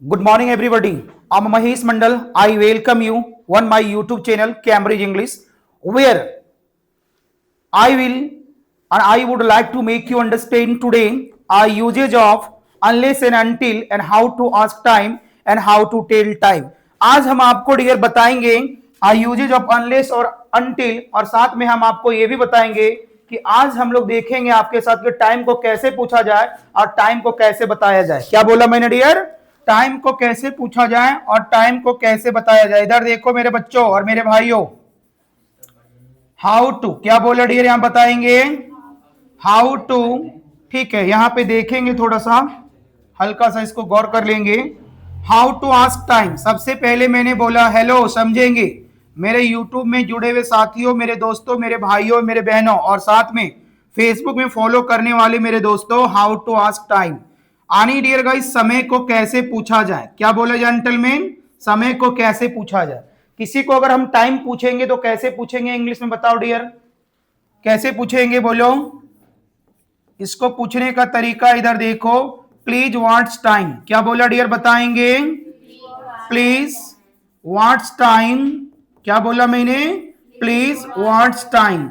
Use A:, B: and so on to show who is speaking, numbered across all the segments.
A: Good morning, everybody. I'm Mahesh Mandal. I welcome you on my YouTube channel, Cambridge English, where I would like to make you understand today our usage of unless and until and how to ask time and how to tell time. आज हम आपको dear बताएंगे usage of unless और until, और साथ में हम आपको ये भी बताएंगे कि आज हम लोग देखेंगे आपके साथ कि टाइम को कैसे पूछा जाए और टाइम को कैसे बताया जाए। क्या बोला मैंने डियर? टाइम को कैसे पूछा जाए और टाइम को कैसे बताया जाए। इधर देखो मेरे बच्चों और मेरे भाइयों, हाउ टू, क्या बोला डियर, यहां बताएंगे हाउ टू। ठीक है, यहां पे देखेंगे, थोड़ा सा हल्का सा इसको गौर कर लेंगे। हाउ टू आस्क टाइम, सबसे पहले मैंने बोला हेलो, समझेंगे मेरे यूट्यूब में जुड़े हुए साथियों, मेरे दोस्तों, मेरे भाइयों, मेरे बहनों, और साथ में फेसबुक में फॉलो करने वाले मेरे दोस्तों, हाउ टू आस्क टाइम। आनी डियर गाइस, समय को कैसे पूछा जाए। क्या बोला जेंटलमैन? समय को कैसे पूछा जाए। किसी को अगर हम टाइम पूछेंगे तो कैसे पूछेंगे, इंग्लिश में बताओ डियर, कैसे पूछेंगे बोलो। इसको पूछने का तरीका इधर देखो, प्लीज व्हाट्स टाइम। क्या बोला डियर, बताएंगे प्लीज व्हाट्स टाइम। क्या बोला मैंने? Please what's time.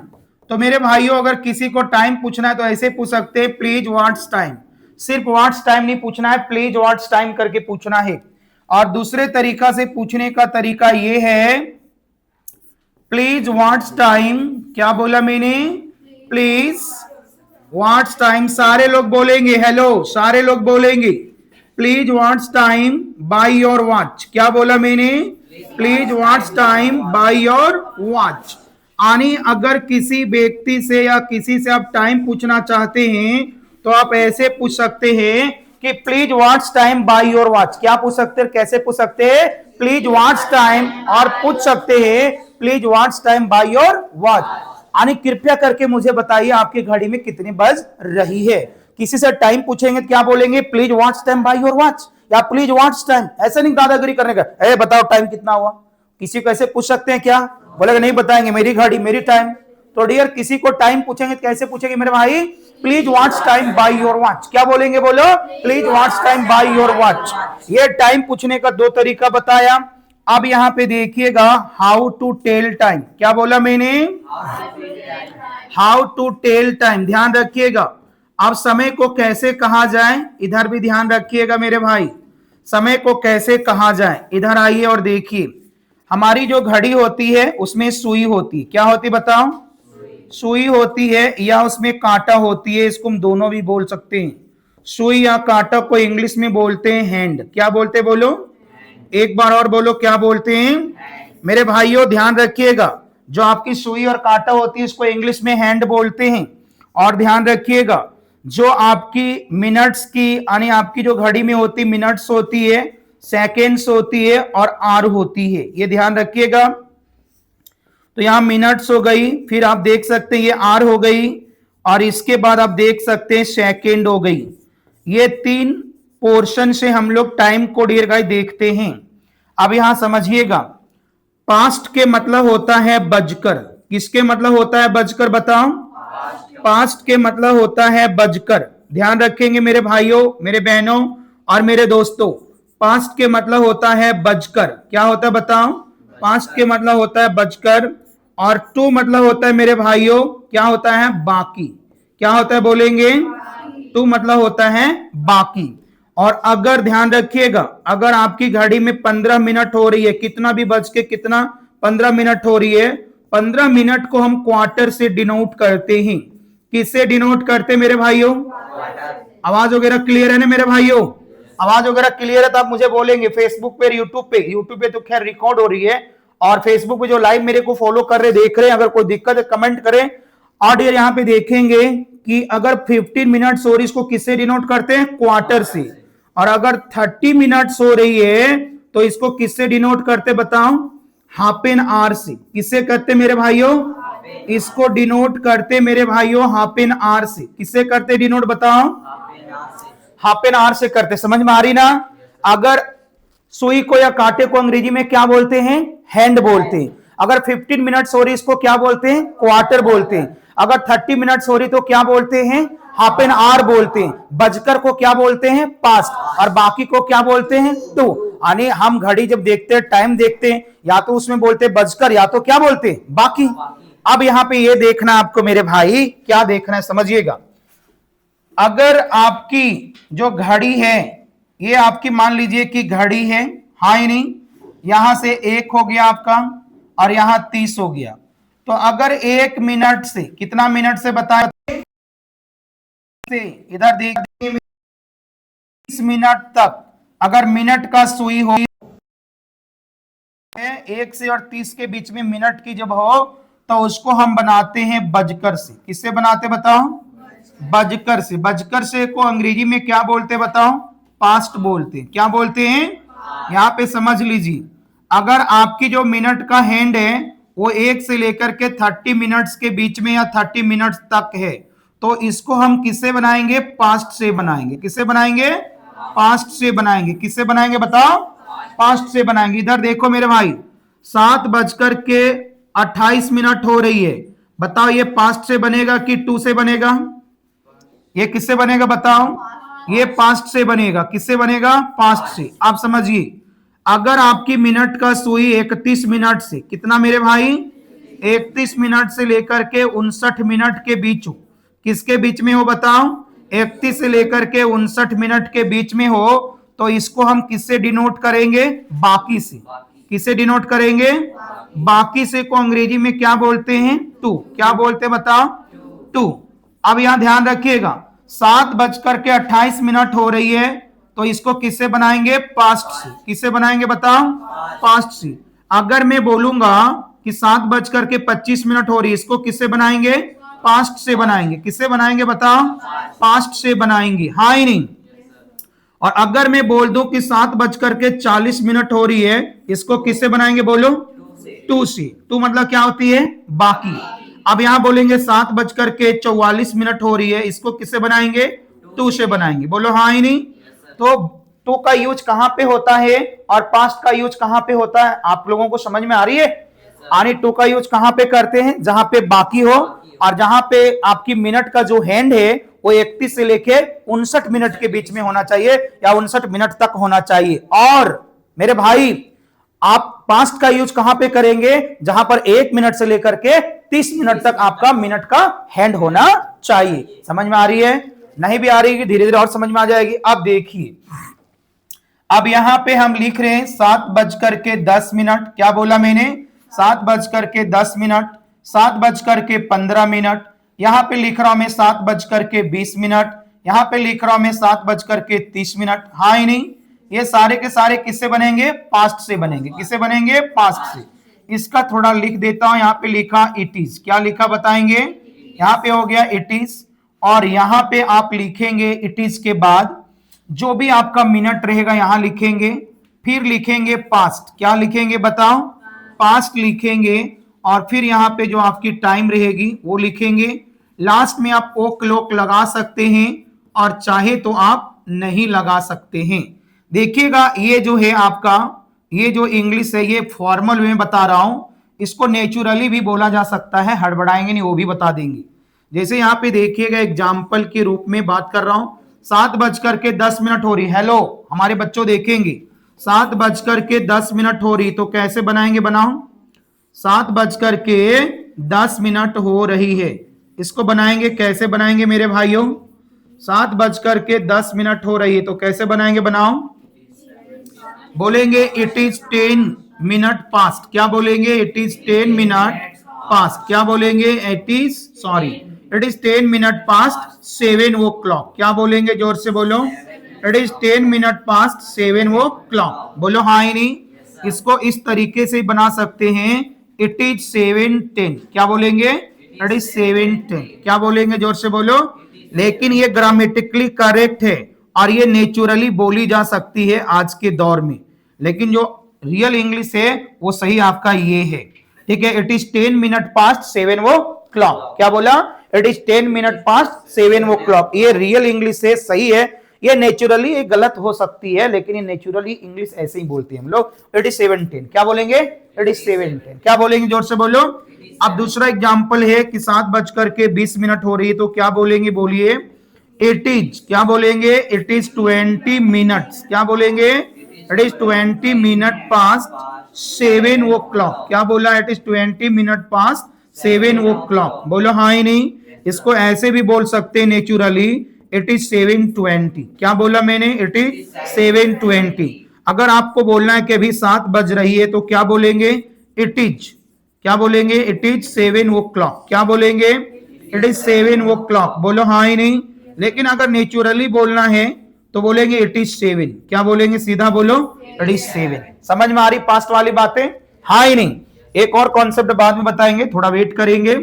A: तो मेरे भाइयों, अगर किसी को टाइम पूछना है तो ऐसे पूछ सकते हैं, प्लीज व्हाट्स टाइम। सिर्फ व्हाट्स टाइम नहीं पूछना है, प्लीज व्हाट्स टाइम करके पूछना है। और दूसरे तरीका से पूछने का तरीका ये है, प्लीज व्हाट्स टाइम। क्या बोला मैंने? Please what's time. सारे लोग बोलेंगे हेलो, सारे लोग बोलेंगे please what's time by your watch. क्या बोला मैंने? Please what's time by your watch. यानी अगर किसी व्यक्ति से या किसी से आप टाइम पूछना चाहते हैं तो आप ऐसे पूछ सकते हैं कि please what's time by your watch. क्या पूछ सकते हैं, कैसे पूछ सकते हैं? प्लीज व्हाट्स टाइम, और पूछ सकते हैं please what's time by your watch. यानी कृपया करके मुझे बताइए आपकी घड़ी में कितनी बज रही है। किसी से टाइम पूछेंगे तो क्या बोलेंगे? Please what's time by your watch या प्लीज व्हाट्स टाइम। ऐसा नहीं दादागिरी करने का, ए बताओ टाइम कितना हुआ। किसी को ऐसे पूछ सकते हैं क्या? बोलेगा नहीं बताएंगे, मेरी घड़ी मेरी टाइम। तो डियर, किसी को टाइम पूछेंगे तो कैसे पूछेंगे मेरे भाई? Please what's time by your watch. क्या बोलेंगे बोलो? Please what's time by your watch. ये टाइम पूछने का दो तरीका बताया। अब यहां पे देखिएगा, हाउ टू टेल टाइम। क्या बोला मैंने? How to tell time. ध्यान रखिएगा, अब समय को कैसे कहा जाए, इधर भी ध्यान रखिएगा मेरे भाई। समय को कैसे कहा जाए, इधर आइए और देखिए। हमारी जो घड़ी होती है उसमें सुई होती, क्या होती बताओ? सुई होती है, या उसमें कांटा होती है। इसको हम दोनों भी बोल सकते हैं। सुई या कांटा को इंग्लिश में बोलते हैं हैंड। क्या बोलते बोलो? एक बार और बोलो, क्या बोलते हैं? मेरे भाइयों ध्यान रखिएगा, जो आपकी सुई और कांटा होती है इसको इंग्लिश में हैंड बोलते हैं। और ध्यान रखिएगा, जो आपकी मिनट्स की, यानी आपकी जो घड़ी में होती मिनट्स होती है, सेकेंड्स होती है और आर होती है, ये ध्यान रखिएगा। तो यहां मिनट्स हो गई, फिर आप देख सकते हैं ये आर हो गई, और इसके बाद आप देख सकते हैं सेकेंड हो गई। ये तीन पोर्शन से हम लोग टाइम को डियर गाइस देखते हैं। अब यहां समझिएगा, पास्ट के मतलब होता है बजकर। किसके मतलब होता है बजकर, बताओ? पास्ट के मतलब होता है बजकर। ध्यान रखेंगे मेरे भाइयों, मेरे बहनों और मेरे दोस्तों, पास्ट के मतलब होता है बजकर। क्या होता है बताओ? पास्ट के मतलब होता है बजकर। और टू मतलब होता है मेरे भाइयों, क्या होता है? बाकी। क्या होता है बोलेंगे? टू मतलब होता है बाकी। और अगर ध्यान रखिएगा, अगर आपकी घड़ी में 15 मिनट हो रही है, कितना भी बज के कितना 15 मिनट हो रही है, 15 मिनट को हम क्वार्टर से डिनोट करते हैं। किससे डिनोट करते मेरे भाइयों? आवाज वगैरह क्लियर है ना मेरे भाइयों? आवाज वगैरह क्लियर है तो आप मुझे बोलेंगे। फेसबुक पे, यूट्यूब पे तो खैर रिकॉर्ड हो रही है, और फेसबुक पे जो लाइव मेरे को फॉलो कर रहे देख रहे हैं, अगर कोई दिक्कत है कमेंट करें। और डियर यहां पे देखेंगे कि अगर 15 मिनट्स हो रही, इसको किससे डिनोट करते हैं? क्वार्टर से। और अगर 30 मिनट्स हो रही है तो इसको किससे डिनोट करते बताओ? हाफ एन आवर से। किससे करते मेरे भाइयों? इसको डिनोट करते मेरे भाइयों हाफ एन आवर से। किससे करते डिनोट बताओ? हाफ एन आवर से करते। समझ में आ रही ना? अगर सुई को या कांटे को अंग्रेजी में क्या बोलते हैं? हैंड बोलते हैं। अगर 15 मिनट्स हो रही इसको क्या बोलते हैं? क्वार्टर बोलते हैं। अगर 30 मिनट्स हो रही तो क्या बोलते हैं? हाफ एन आवर बोलते हैं, बजकर को क्या बोलते हैं, पास्ट, और बाकी को क्या बोलते हैं, टू। यानी हम घड़ी जब देखते हैं, टाइम देखते हैं, या तो उसमें बोलते हैं बजकर, या तो क्या बोलते हैं, बाकी। अब यहां पे ये देखना आपको मेरे भाई, क्या देखना है समझिएगा। अगर आपकी जो घड़ी है, ये आपकी मान लीजिए कि घड़ी है, हाँ ही नहीं, यहां से 1 हो गया आपका, और यहां 30 हो गया, तो अगर 1 मिनट से, कितना मिनट से बताया, से इधर देखिए 30 मिनट तक अगर मिनट का सुई हो, 1 से और 30 के बीच में मिनट की जब हो, तो उसको हम बनाते हैं बजकर से। किससे बनाते बताओ, बजकर से। बजकर से को अंग्रेजी में क्या बोलते बताओ, पास्ट बोलते हैं। क्या बोलते हैं, यहां पे समझ लीजिए, अगर आपकी जो मिनट का हैंड है वो 1 से लेकर के 30 मिनट्स के बीच में या 30 मिनट्स तक है, तो इसको हम किससे बनाएंगे, पास्ट से बनाएंगे। किससे बनाएंगे, पास्ट से बनाएंगे। किससे बनाएंगे बताओ, पास्ट से बनाएंगे। इधर देखो मेरे भाई, 7:28 हो रही है, बताओ ये पास्ट से बनेगा कि टू से बनेगा, ये किससे बनेगा बताओ, ये पास्ट से बनेगा। किससे बनेगा, पास्ट से। आप समझिए, अगर आपकी मिनट का सुई 31 मिनट से, कितना मेरे भाई, 31 मिनट से लेकर के 59 मिनट के बीच हो, किसके बीच में हो बताओ, 31 से लेकर के 59 मिनट के बीच में हो, तो इसको हम किससे डिनोट करेंगे, बाकी से। किससे डिनोट करेंगे, बाकी से को अंग्रेजी में क्या बोलते हैं, टू। क्या बोलते बताओ, टू। अब यहां ध्यान रखिएगा, 7:28 हो रही है, तो इसको किससे बनाएंगे, पास्ट से। किससे बनाएंगे बताओ, पास्ट से। अगर मैं बोलूंगा कि 7:25 हो रही है, इसको किससे बनाएंगे, पास्ट से बनाएंगे। किससे बनाएंगे बताओ, पास्ट से बनाएंगे, हाँ ही नहीं। और अगर मैं बोल दूं कि 7:40 हो रही है, इसको किससे बनाएंगे बोलो, टू से। टू मतलब क्या होती है, बाकी। अब यहां बोलेंगे 7:44 हो रही है, इसको किससे बनाएंगे, टू से बनाएंगे। बोलो हाँ ही नहीं। तो टू का यूज कहां पे होता है और पास्ट का यूज कहां पे होता है, आप लोगों को समझ में आ रही है। यानी टू का यूज कहां पे करते हैं, जहां पे बाकी हो, और जहां पे आपकी मिनट का जो हैंड है वो 31 से लेके 59 मिनट के बीच में होना चाहिए, या 59 मिनट तक होना चाहिए। और मेरे भाई, आप पास्ट का यूज कहां पे करेंगे, जहां पर 1 मिनट से लेकर के 30 मिनट तक आपका मिनट का हैंड होना चाहिए। समझ में आ रही है, नहीं भी आ रही है धीरे धीरे और समझ में आ जाएगी। अब देखिए, अब यहां पे हम लिख रहे हैं 7:10। क्या बोला मैंने, 7:10, 7:15। यहां पे लिख रहा हूं मैं 7:20, यहां पे लिख रहा हूं मैं 7:30। हाँ ही नहीं, ये सारे के सारे किससे बनेंगे, पास्ट से बनेंगे। किससे बनेंगे, पास्ट से। इसका थोड़ा लिख देता हूं, यहां पे लिखा इट इज। क्या लिखा बताएंगे, यहां पे हो गया इट इज, और यहां पे आप लिखेंगे इट इज के बाद जो भी आपका मिनट रहेगा यहां लिखेंगे, फिर लिखेंगे पास्ट। क्या लिखेंगे बताओ, पास्ट लिखेंगे, और फिर यहां पे जो आपकी टाइम रहेगी वो लिखेंगे। लास्ट में आप ओ क्लॉक लगा सकते हैं, और चाहे तो आप नहीं लगा सकते हैं। देखिएगा, ये जो है आपका, ये जो इंग्लिश है, ये फॉर्मल में बता रहा हूं, इसको नेचुरली भी बोला जा सकता है, हड़बड़ाएंगे नहीं, वो भी बता देंगे। जैसे यहाँ पे देखिएगा, एग्जाम्पल के रूप में बात कर रहा हूं, 7:10 हो रही। हेलो हमारे बच्चों देखेंगे, 7:10 हो रही, तो कैसे बनाएंगे, बनाओ। 7:10 हो रही है, इसको बनाएंगे, कैसे बनाएंगे मेरे भाइयों, 7:10 हो रही है, तो कैसे बनाएंगे, बनाओ। बोलेंगे इट इज 10 मिनट पास्ट। क्या बोलेंगे, इट इज 10 मिनट पास्ट। क्या बोलेंगे, it is 10 minute past 7 o'clock। क्या बोलेंगे, जोर से बोलो, it is 10 minute past 7 o'clock। बोलो हाँ ही नहीं। इसको इस तरीके से बना सकते हैं, इट इज 7:10। क्या बोलेंगे, इट इज 7:10। क्या बोलेंगे, जोर से बोलो। लेकिन ये ग्रामेटिकली करेक्ट है, और ये नेचुरली बोली जा सकती है आज के दौर में, लेकिन जो रियल इंग्लिश है वो सही आपका ये है, ठीक है। It is 10 minute past 7 o'clock। क्या बोला, it is 10 minute past 7 o'clock। ये रियल इंग्लिश है, सही है। ये नेचुरली ये गलत हो सकती है, लेकिन ये नेचुरली इंग्लिश ऐसे ही बोलते हैं हम लोग। It is 7:10। क्या बोलेंगे, इट इज 7:10। क्या बोलेंगे, जोर से बोलो। अब दूसरा एग्जाम्पल है कि 7:20 हो रही है, तो क्या बोलेंगे, बोलिए। इट इज, क्या बोलेंगे, इट इज 20 मिनट्स, क्या बोलेंगे, it is 20 minute past 7 o'clock, क्या बोला, it is 20 minute past 7 o'clock, बोलो हाँ ही नहीं। इसको ऐसे भी बोल सकते हैं नेचुरली, इट इज 7:20, क्या बोला मैंने, इट इज 7:20। अगर आपको बोलना है कि अभी 7 बज रही है तो क्या बोलेंगे, इट इज, क्या बोलेंगे, इट इज 7 ओ क्लॉक, क्या बोलेंगे, इट इज 7 ओ क्लॉक, बोलो हाँ ही नहीं। लेकिन अगर नेचुरली बोलना है तो बोलेंगे इट इज 7, क्या बोलेंगे, सीधा बोलो इट इज 7। समझ में आ रही पास्ट वाली बातें, हाँ ही नहीं। एक और कॉन्सेप्ट बाद में बताएंगे, थोड़ा वेट करेंगे।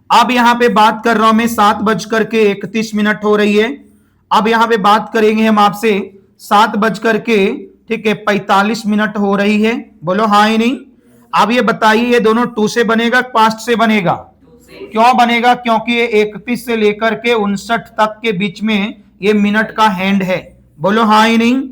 A: अब यहां पे बात कर रहा हूं मैं, 7:31 हो रही है। अब यहां पे बात करेंगे हम आपसे 7:45 हो रही है, बोलो हाँ ही नहीं। अब ये बताइए ये दोनों 2 से बनेगा, पास्ट से बनेगा, क्यों बनेगा, क्योंकि ये 31 से लेकर के 59 तक के बीच में ये मिनट का हैंड है, बोलो हाँ ही नहीं।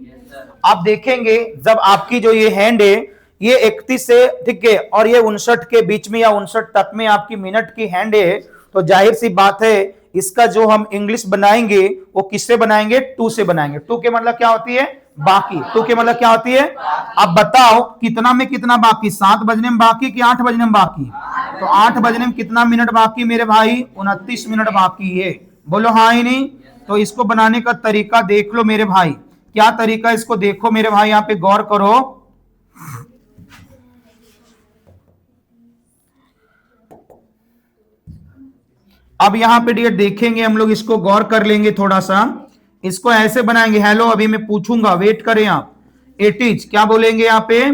A: आप देखेंगे जब आपकी जो ये हैंड है ये 31 से, ठीक है, और ये 59 के बीच में या 59 तक में आपकी मिनट की हैंड है, तो जाहिर सी बात है इसका जो हम इंग्लिश बनाएंगे वो किससे बनाएंगे, 2 से बनाएंगे। 2 के मतलब क्या होती है, बाकी। 2 के मतलब क्या होती है, अब बताओ कितना में कितना बाकी, 7 बजने में बाकी कि 8 बजने में बाकी, तो 8 बजने में कितना मिनट बाकी मेरे भाई, 29 मिनट बाकी है, बोलो हाँ ही नहीं। तो इसको बनाने का तरीका देख लो मेरे भाई, क्या तरीका, इसको देखो मेरे भाई, यहां पे गौर करो। अब यहां पे डियर देखेंगे हम लोग, इसको गौर कर लेंगे थोड़ा सा, इसको ऐसे बनाएंगे। हेलो, अभी मैं पूछूंगा, वेट करें आप। इट इज, क्या बोलेंगे यहाँ पे,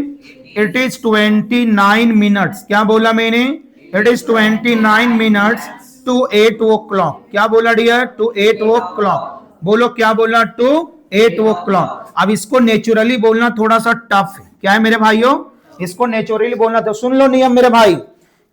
A: इट इज 29 मिनट्स, क्या बोला मैंने, it is 29 minutes to 8 o'clock, क्या बोला डियर, टू 8 ओ क्लॉक, बोलो क्या बोला, टू 8 ओ क्लॉक। अब इसको नेचुरली बोलना थोड़ा सा टफ है, क्या है मेरे भाइयों, इसको नेचुरली बोलना, तो सुन लो नियम मेरे भाई,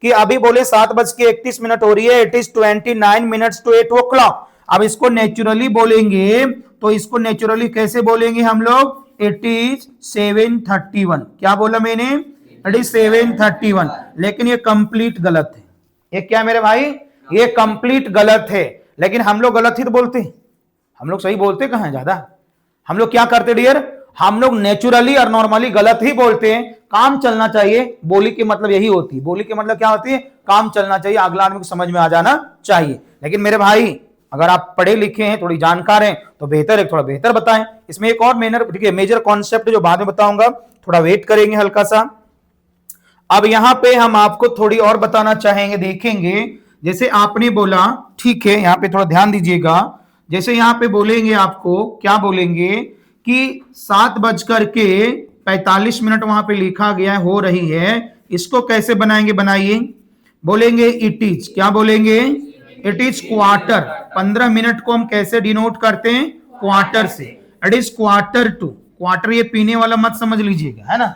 A: कि अभी बोले 7:31 हो रही है, it is 29 minutes to 8 o'clock. अब इसको नेचुरली बोलेंगे तो इसको नेचुरली कैसे बोलेंगे हम लोग, इट इज 7:31, क्या बोला मैंने, इट इज 7:31। लेकिन ये कंप्लीट गलत है, ये क्या मेरे भाई, ये कंप्लीट गलत है। लेकिन हम लोग गलत ही तो बोलते हैं, हम लोग सही बोलते कहां है ज्यादा, हम लोग क्या करते डियर, हम लोग नेचुरली और नॉर्मली गलत ही बोलते हैं। काम चलना चाहिए, बोली की मतलब यही होती है, बोली की मतलब क्या होती है, काम चलना चाहिए, अगला आदमी को समझ में आ जाना चाहिए। लेकिन मेरे भाई अगर आप पढ़े लिखे हैं, थोड़ी जानकार हैं, तो बेहतर है थोड़ा बेहतर बताएं। इसमें एक और मेजर कॉन्सेप्ट जो बाद में बताऊंगा, थोड़ा वेट करेंगे हल्का सा। अब यहां पे हम आपको थोड़ी और बताना चाहेंगे, देखेंगे जैसे आपने बोला, ठीक है, यहां पे थोड़ा ध्यान दीजिएगा। जैसे यहां पे बोलेंगे आपको, क्या बोलेंगे कि 7:45 वहां पे लिखा गया है, हो रही है, इसको कैसे बनाएंगे, बनाइए, बोलेंगे इट इज, क्या बोलेंगे, इट इज क्वार्टर। 15 मिनट को हम कैसे डिनोट करते हैं, क्वार्टर से, it is quarter to. Quarter ये पीने वाला मत समझ लीजिएगा, है ना,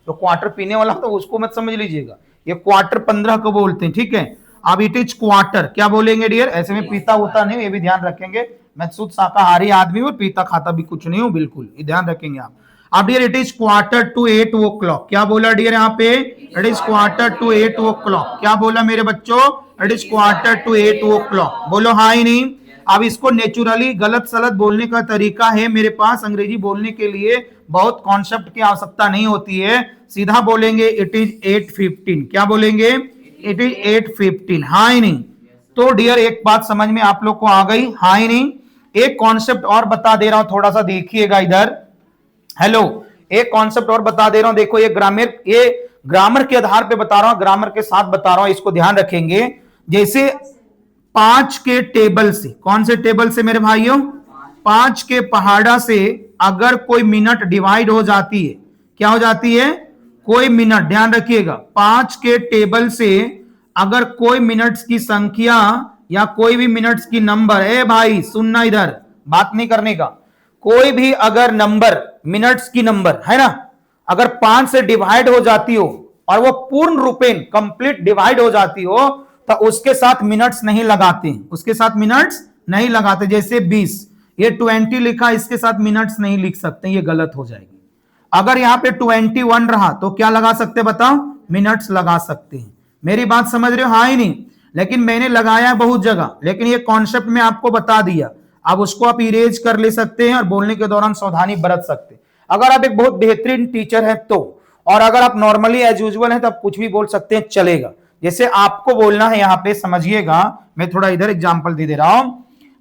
A: तो क्वार्टर पीने वाला तो उसको मत समझ लीजिएगा, ये क्वार्टर 15 को बोलते हैं, ठीक है। अब इट इज क्वार्टर, क्या बोलेंगे डियर, ऐसे में पीता होता नहीं, ये भी ध्यान रखेंगे, मैं शुद्ध शाकाहारी आदमी हूं, पीता खाता भी कुछ नहीं हूं, बिल्कुल ये ध्यान रखेंगे आप। अब dear it is quarter to 8 o'clock, क्या बोला डियर यहाँ पे, it is quarter to 8 o'clock, क्या बोला मेरे बच्चों, it is quarter to 8 o'clock, बोलो हाँ ही नहीं। अब इसको नेचुरली गलत सलत बोलने का तरीका है मेरे पास, अंग्रेजी बोलने के लिए बहुत कॉन्सेप्ट की आवश्यकता नहीं होती है, सीधा बोलेंगे इट इज 8:15, क्या बोलेंगे, इट इज 8:15, हाँ ही नहीं। तो डियर एक बात समझ में आप लोग को आ गई, हाँ ही नहीं। एक कॉन्सेप्ट और बता दे रहा हूं, थोड़ा सा देखिएगा इधर, हेलो, एक कॉन्सेप्ट और बता दे रहा हूं, देखो ये ग्रामर के आधार पे बता रहा हूं, ग्रामर के साथ बता रहा हूं, इसको ध्यान रखेंगे। जैसे 5 के टेबल से, कौन से टेबल से मेरे भाइयों, 5 के पहाड़ा से अगर कोई मिनट डिवाइड हो जाती है, क्या हो जाती है, कोई मिनट, ध्यान रखिएगा, 5 के टेबल से अगर कोई मिनट्स की संख्या या कोई भी मिनट्स की नंबर, ए भाई सुनना इधर, बात नहीं करने का, कोई भी अगर नंबर, मिनट्स की नंबर है ना, अगर 5 से डिवाइड हो जाती हो और वो पूर्ण रूपेण कंप्लीट डिवाइड हो जाती हो, तो उसके साथ मिनट्स नहीं लगाते, उसके साथ मिनट्स नहीं लगाते। जैसे 20, ये 20 लिखा, इसके साथ मिनट्स नहीं लिख सकते, ये गलत हो जाएगी। अगर यहां पे 21 रहा तो क्या लगा सकते, बताओ, मिनट्स लगा सकते हैं। मेरी बात समझ रहे हो, हाँ ही नहीं। लेकिन मैंने लगाया बहुत जगह, लेकिन ये कॉन्सेप्ट में आपको बता दिया, आप उसको आप इरेज कर ले सकते हैं और बोलने के दौरान सावधानी बरत सकते हैं। अगर आप एक बहुत बेहतरीन टीचर हैं तो, और अगर आप नॉर्मली एज यूजुअल हैं तो आप कुछ भी बोल सकते हैं, चलेगा। जैसे आपको बोलना है, यहां पे समझिएगा, मैं थोड़ा इधर एग्जांपल दे रहा हूं।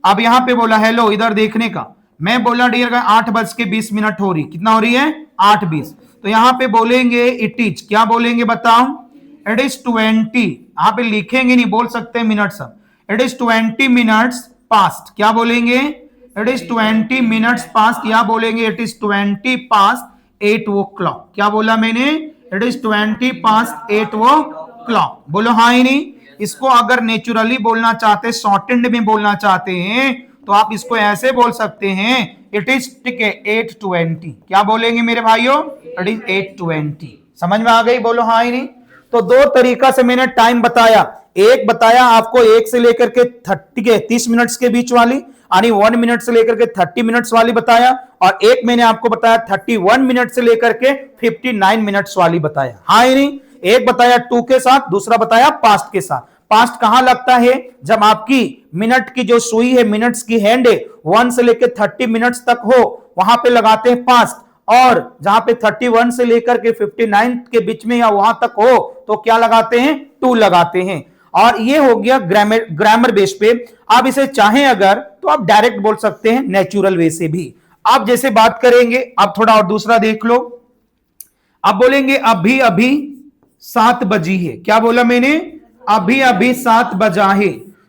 A: अब यहां पे बोला हेलो, इधर देखने का, मैं बोला डियर 8:20 हो रही, कितना हो रही है 8:20, तो यहां पे बोलेंगे इट इज, क्या बोलेंगे बताओ, इट इज 20, यहां पे लिखेंगे नहीं, बोल सकते हैं minutes, it is 20 minutes past, क्या बोलेंगे, इट इज 20 मिनट्स पास्ट, या बोलेंगे इट इज 20 पास्ट 8 o'clock, क्या बोला मैंने, इट इज 20 पास्ट 8 o'clock, बोलो हाँ ही नहीं। इसको अगर नेचुरली बोलना चाहते, शॉर्टेंड में बोलना चाहते हैं, तो आप इसको ऐसे बोल सकते हैं, इट इज, ठीक है, 8:20, क्या बोलेंगे मेरे भाइयों, इट इज 8:20, समझ में आ गई, बोलो हाँ ही नहीं। तो दो तरीका से मैंने टाइम बताया, एक बताया आपको 1 से लेकर के 30 मिनट्स के बीच वाली, यानी 1 मिनट से लेकर के 30 मिनट्स वाली बताया, और एक मैंने आपको बताया 31 मिनट से लेकर के 59 मिनट्स वाली बताया, हाँ ही नहीं। एक बताया टू के साथ, दूसरा बताया पास्ट के साथ। पास्ट कहां लगता है, जब आपकी मिनट की जो सुई है, मिनट्स की हैंड है, 1 से लेकर 30 मिनट्स तक हो, वहां पे लगाते हैं पास्ट, और जहां पे 31 से लेकर के 59 के बीच में या वहां तक हो, तो क्या लगाते हैं, टू लगाते हैं। और ये हो गया ग्रामर बेस पे। आप इसे चाहें अगर, तो आप डायरेक्ट बोल सकते हैं, नेचुरल वे से भी। आप जैसे बात करेंगे, आप थोड़ा और दूसरा देख लो, आप बोलेंगे अभी अभी 7 बजी है, क्या बोला मैंने, अभी अभी 7 बजा है,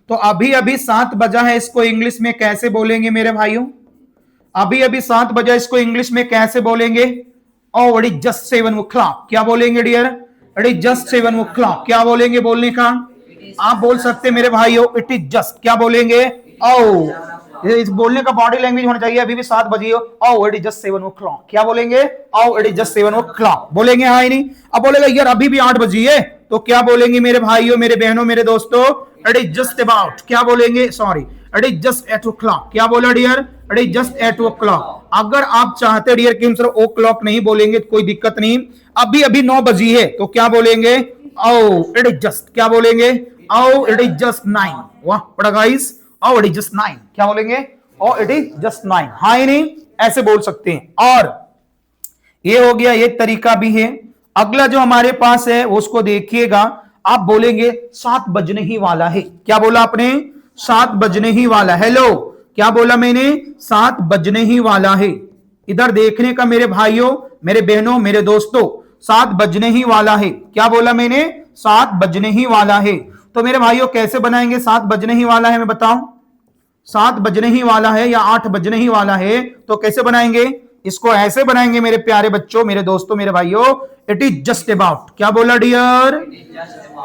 A: तो अभी अभी 7 बजा है, इसको इंग्लिश में कैसे बोलेंगे मेरे भाइयों, अभी अभी 7 बजा, इसको इंग्लिश में कैसे बोलेंगे, ओ इट इज जस्ट 7 o'clock, क्या बोलेंगे dear, it is just 7 o'clock, क्या बोलेंगे बोलने का, आप बोल सकते हैं मेरे भाइयों, इट इज जस्ट, क्या बोलेंगे, ओ, इस बोलने का बॉडी लैंग्वेज होना चाहिए, अभी भी 7 बजी हो, ओ इट इज जस्ट 7 o'clock, क्या बोलेंगे, ओ इट इज जस्ट 7 o'clock, बोलेंगे हाँ ही नहीं। अब बोलेगा यार अभी भी 8 बजी है, तो क्या बोलेंगे मेरे भाइयों, मेरे बहनों, मेरे दोस्तों, इट इज जस्ट अबाउट, क्या बोलेंगे, sorry, it is just 8 o'clock, क्या बोला dear, it is just 8 o'clock। अगर आप चाहते डियर कि हम सिर्फ ओ क्लॉक नहीं बोलेंगे तो कोई दिक्कत नहीं, अभी अभी 9 बजी है, तो क्या बोलेंगे, ओ इट इज जस्ट, क्या बोलेंगे, ओ इट इज जस्ट 9, वाह बड़ा guys, oh it is just 9, क्या बोलेंगे, ओ इट इज जस्ट 9, हाँ ही नहीं, ऐसे बोल सकते हैं। और ये हो गया, ये तरीका भी है। अगला जो हमारे पास है उसको देखिएगा, आप बोलेंगे 7 बजने ही वाला है, क्या बोला आपने, 7 बजने ही वाला, हेलो, क्या बोला मैंने, 7 बजने ही वाला है। इधर देखने का मेरे भाइयों, मेरे बहनों, मेरे दोस्तों, 7 बजने ही वाला है, क्या बोला मैंने, 7 बजने ही वाला है। तो मेरे भाइयों कैसे बनाएंगे, 7 बजने ही वाला है, मैं बताऊं, 7 बजने ही वाला है या 8 बजने ही वाला है, तो कैसे बनाएंगे, इसको ऐसे बनाएंगे मेरे प्यारे बच्चों, मेरे दोस्तों, मेरे भाइयों, इट इज जस्ट अबाउट, क्या बोला डियर,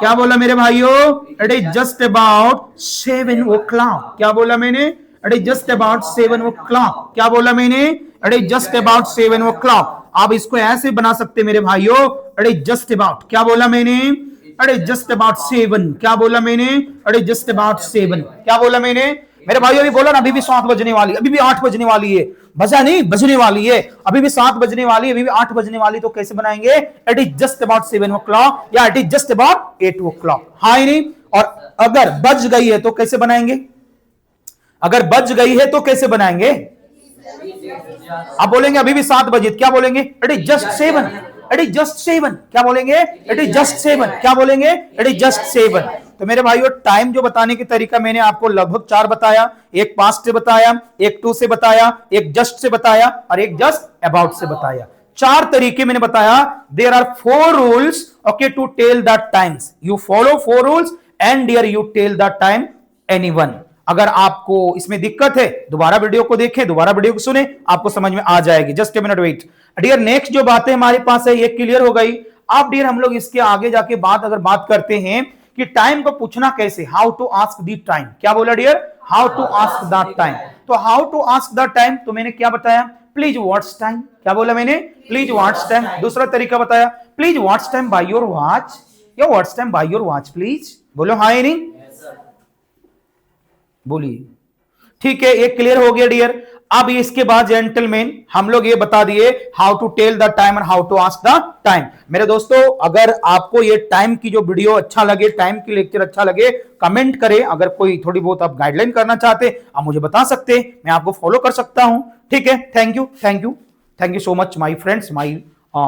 A: क्या बोला मेरे भाइयों, it is just about 7 o'clock, क्या बोला मैंने, it is just about 7 o'clock, क्या बोला मैंने, it is just about 7 o'clock। आप इसको ऐसे बना सकते मेरे भाइयों, इट इज जस्ट अबाउट, क्या बोला मैंने, इट इज जस्ट अबाउट 7, क्या बोला मैंने, इट इज जस्ट अबाउट 7, क्या बोला मैंने मेरे भाइयों, अभी बोला ना अभी भी 7 बजने वाली, अभी भी 8 बजने वाली है, बजा नहीं, बजने वाली है, अभी भी 7 बजने वाली है, अभी भी 8 बजने वाली, तो कैसे बनाएंगे, it is just about 7 o'clock या it is just about 8 o'clock, हाँ ही नहीं। और अगर बज गई है तो कैसे बनाएंगे, अगर बज गई है तो कैसे बनाएंगे, आप बोलेंगे अभी भी 7 बजे, क्या बोलेंगे, it is just 7, it is just 7, क्या बोलेंगे, इट इज जस्ट 7, क्या बोलेंगे, इट इज जस्ट 7। तो मेरे भाइयों टाइम जो बताने की तरीका मैंने आपको लगभग 4 बताया, एक पास्ट से बताया, एक टू से बताया, एक जस्ट से बताया, और एक जस्ट अबाउट से बताया। 4 तरीके मैंने बताया। There are 4 rules okay to tell the times, you follow 4 rules and dear you tell the time anyone. अगर आपको इसमें दिक्कत है दोबारा वीडियो को देखें, दोबारा वीडियो को सुने, आपको समझ में आ जाएगी। Just a minute wait dear. Next जो बातें हमारे पास है ये क्लियर हो गई। अब डियर हम लोग इसके आगे जाके अगर बात करते हैं कि टाइम को पूछना कैसे, how to ask the time. क्या बोला dear, how to ask the time. तो how to ask the time तो मैंने क्या बताया, प्लीज व्हाट्स टाइम। क्या बोला मैंने, प्लीज व्हाट्स टाइम। दूसरा तरीका बताया, please what's time by your watch, या what's time by your watch please. बोलो हाँ नहीं, बोलिए। ठीक है, ये क्लियर हो गया डियर। अब इसके बाद जेंटलमैन हम लोग ये बता दिए how to tell the time और how to ask the time. मेरे दोस्तों, अगर आपको ये टाइम की जो वीडियो अच्छा लगे, टाइम की लेक्चर अच्छा लगे, कमेंट करें। अगर कोई थोड़ी बहुत आप गाइडलाइन करना चाहते आप मुझे बता सकते हैं, मैं आपको फॉलो कर सकता हूं। ठीक है, thank you so much my friends, my